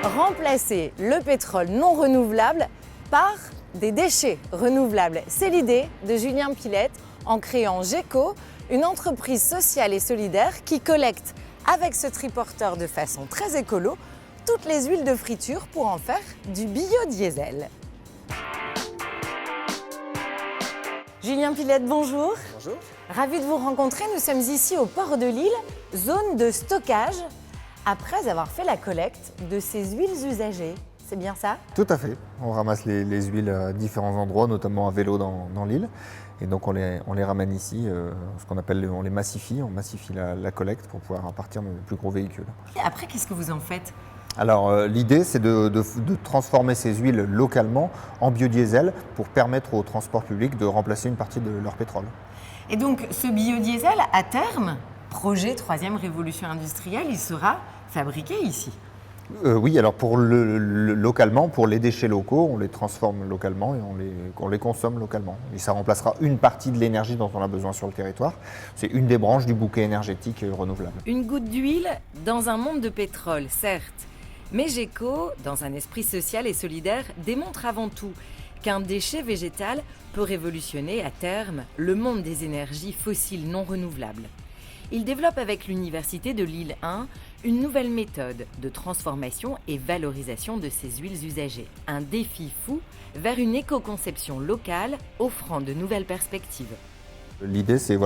remplacer le pétrole non renouvelable par des déchets renouvelables. C'est l'idée de Julien Pilette en créant Geco, une entreprise sociale et solidaire qui collecte avec ce triporteur de façon très écolo toutes les huiles de friture pour en faire du biodiesel. Julien Pilette, bonjour. Bonjour. Ravi de vous rencontrer. Nous sommes ici au port de Lille, zone de stockage, après avoir fait la collecte de ces huiles usagées. C'est bien ça? Tout à fait. On ramasse les huiles à différents endroits, notamment à vélo dans l'île. Et donc on les ramène ici, ce qu'on appelle, on les massifie. On massifie la collecte pour pouvoir partir dans les plus gros véhicules. Et après, qu'est-ce que vous en faites? Alors l'idée, c'est de transformer ces huiles localement en biodiesel pour permettre au transport public de remplacer une partie de leur pétrole. Et donc ce biodiesel, à terme, projet troisième révolution industrielle, il sera fabriqué ici? Oui, alors localement, pour les déchets locaux, on les transforme localement et on les consomme localement. Et ça remplacera une partie de l'énergie dont on a besoin sur le territoire. C'est une des branches du bouquet énergétique renouvelable. Une goutte d'huile dans un monde de pétrole, certes. Mais Geco, dans un esprit social et solidaire, démontre avant tout qu'un déchet végétal peut révolutionner à terme le monde des énergies fossiles non renouvelables. Il développe avec l'Université de Lille 1 une nouvelle méthode de transformation et valorisation de ces huiles usagées. Un défi fou vers une éco-conception locale offrant de nouvelles perspectives. L'idée, c'est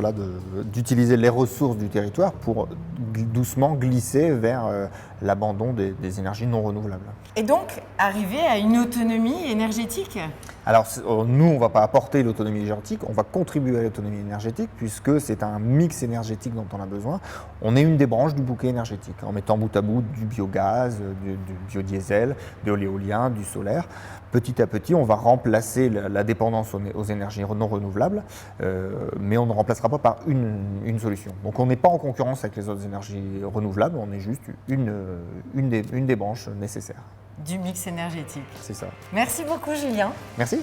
d'utiliser les ressources du territoire pour doucement glisser vers l'abandon des énergies non renouvelables. Et donc, arriver à une autonomie énergétique? Alors nous, on ne va pas apporter l'autonomie énergétique, on va contribuer à l'autonomie énergétique puisque c'est un mix énergétique dont on a besoin. On est une des branches du bouquet énergétique en mettant bout à bout du biogaz, du biodiesel, de l'éolien, du solaire. Petit à petit, on va remplacer la dépendance aux énergies non renouvelables, mais on ne remplacera pas par une solution. Donc on n'est pas en concurrence avec les autres énergies renouvelables, on est juste une des branches nécessaires. Du mix énergétique. C'est ça. Merci beaucoup, Julien. Merci.